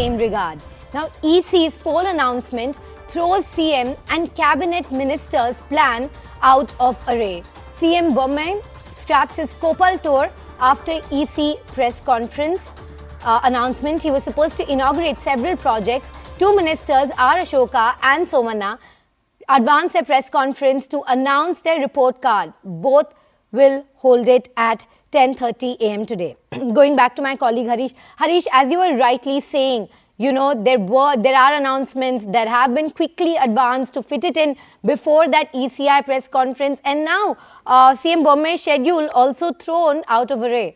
same regard. Now, EC's poll announcement throws CM and cabinet ministers' plan out of array. CM Bommai scraps his Koppal tour after EC press conference announcement. He was supposed to inaugurate several projects. Two ministers, R. Ashoka and Somana, advanced their press conference to announce their report card. Both will hold it at 10:30 a.m. today. Going back to my colleague Harish. Harish, as you were rightly saying, there are announcements that have been quickly advanced to fit it in before that ECI press conference, and now CM Bommai's schedule also thrown out of array.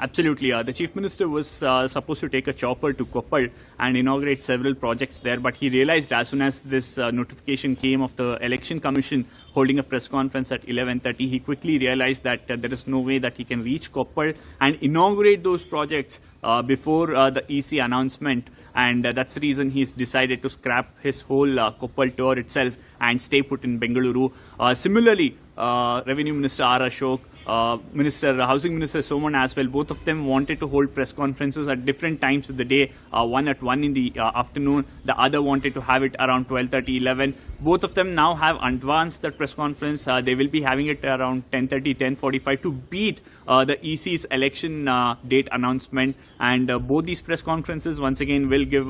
Absolutely. The Chief Minister was supposed to take a chopper to Koppal and inaugurate several projects there, but he realized as soon as this notification came of the Election Commission holding a press conference at 11:30, he quickly realized that there is no way that he can reach Koppal and inaugurate those projects before the EC announcement, and that's the reason he's decided to scrap his whole Koppal tour itself and stay put in Bengaluru. Similarly, Revenue Minister R. Ashok, Housing Minister Soman as well, both of them wanted to hold press conferences at different times of the day, one at 1 in the afternoon, the other wanted to have it around 12:30, 11. Both of them now have advanced that press conference. They will be having it around 10:30, 10:45 to beat the EC's election date announcement. And both these press conferences once again will give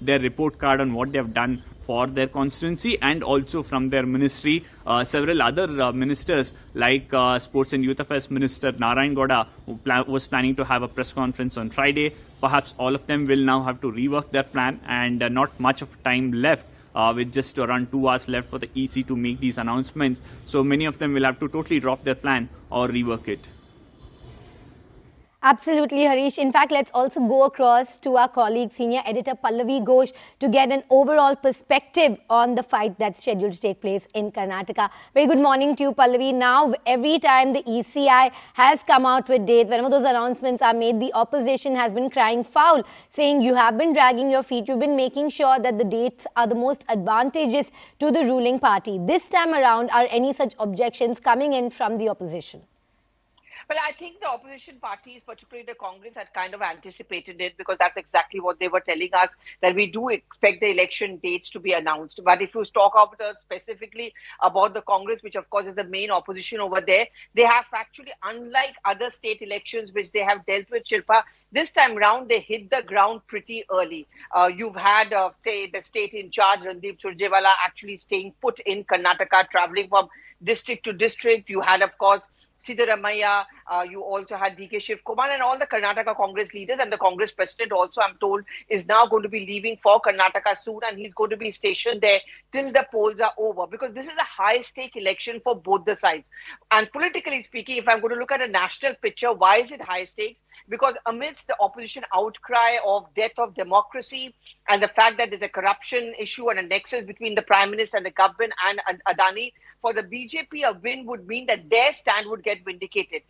their report card on what they have done for their constituency and also from their ministry. Several other ministers like Sports and Youth Affairs Minister Narayan Gowda, who was planning to have a press conference on Friday. Perhaps all of them will now have to rework their plan, and not much of time left. With just around 2 hours left for the EC to make these announcements. So many of them will have to totally drop their plan or rework it. Absolutely, Harish. In fact, let's also go across to our colleague, senior editor Pallavi Ghosh, to get an overall perspective on the fight that's scheduled to take place in Karnataka. Very good morning to you, Pallavi. Now, every time the ECI has come out with dates, whenever those announcements are made, the opposition has been crying foul, saying you have been dragging your feet, you've been making sure that the dates are the most advantageous to the ruling party. This time around, are any such objections coming in from the opposition? Well, I think the opposition parties, particularly the Congress, had kind of anticipated it, because that's exactly what they were telling us, that we do expect the election dates to be announced. But if you talk about specifically about the Congress, which of course is the main opposition over there, they have actually, unlike other state elections which they have dealt with, Shilpa, this time round they hit the ground pretty early. You've had, say, the state in charge, Randeep Surjewala, actually staying put in Karnataka, traveling from district to district. You had, of course, Siddaramaiah, you also had D.K. Shiv Kumar, and all the Karnataka Congress leaders, and the Congress president also, I'm told, is now going to be leaving for Karnataka soon, and he's going to be stationed there till the polls are over, because this is a high-stake election for both the sides. And politically speaking, if I'm going to look at a national picture, why is it high stakes? Because amidst the opposition outcry of death of democracy and the fact that there's a corruption issue and a nexus between the Prime Minister and the government and Adani, for the BJP, a win would mean that their stand would get vindicated.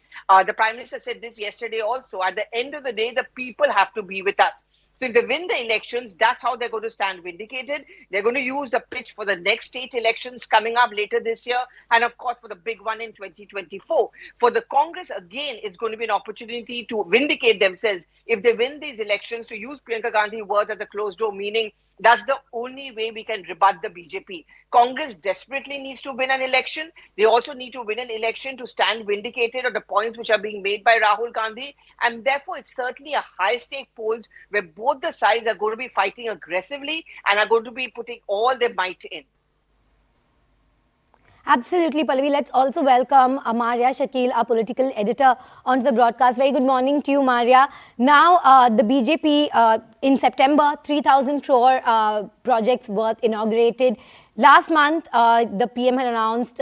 The Prime Minister said this yesterday also. At the end of the day, the people have to be with us. So if they win the elections, that's how they're going to stand vindicated. They're going to use the pitch for the next state elections coming up later this year, and of course for the big one in 2024. For the Congress, again, it's going to be an opportunity to vindicate themselves. If they win these elections, to use Priyanka Gandhi's words at the closed door, meaning that's the only way we can rebut the BJP. Congress desperately needs to win an election. They also need to win an election to stand vindicated on the points which are being made by Rahul Gandhi. And therefore, it's certainly a high-stake polls where both the sides are going to be fighting aggressively and are going to be putting all their might in. Absolutely, Pallavi. Let's also welcome Maria Shakil, our political editor, onto the broadcast. Very good morning to you, Maria. Now, the BJP in September, 3,000 crore projects worth inaugurated. Last month, the PM had announced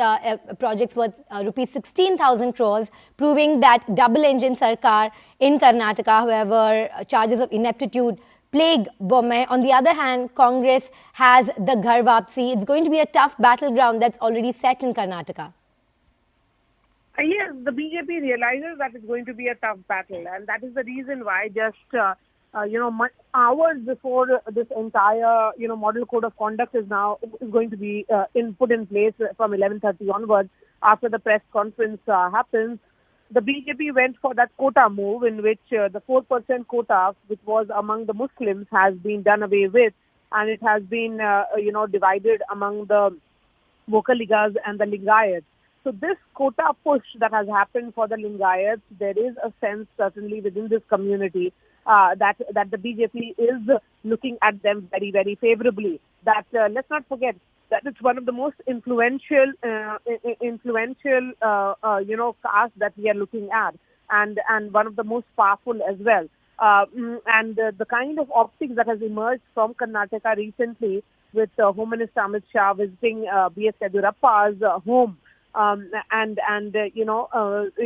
projects worth rupees 16,000 crores, proving that double-engine Sarkar in Karnataka. However, charges of ineptitude plague Bommai. On the other hand, Congress has the Ghar Wapsi. It's going to be a tough battleground that's already set in Karnataka. Yes, the BJP realizes that it's going to be a tough battle, and that is the reason why just hours before this entire model code of conduct is going to be put in place from 11:30 onwards, after the press conference happens. the BJP went for that quota move in which the 4% quota, which was among the Muslims, has been done away with, and it has been, divided among the Vokaligas and the Lingayats. So this quota push that has happened for the Lingayats, there is a sense certainly within this community that the BJP is looking at them very, very favorably. That let's not forget that it's one of the most influential caste that we are looking at, and one of the most powerful as well. The kind of optics that has emerged from Karnataka recently, with Home Minister Amit Shah visiting B.S. Yediyurappa's home,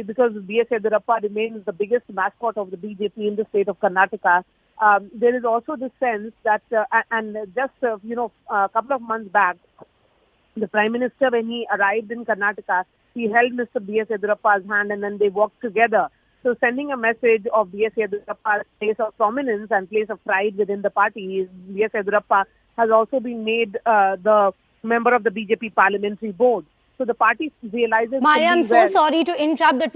because B.S. Yediyurappa remains the biggest mascot of the BJP in the state of Karnataka, there is also the sense that, a couple of months back, the Prime Minister, when he arrived in Karnataka, he held Mr. B.S. Yediyurappa's hand and then they walked together. So sending a message of B.S. Yediyurappa's place of prominence and place of pride within the party, B.S. Yediyurappa has also been made the member of the BJP parliamentary board. So the party realizes... Maria, I'm so sorry to interrupt, but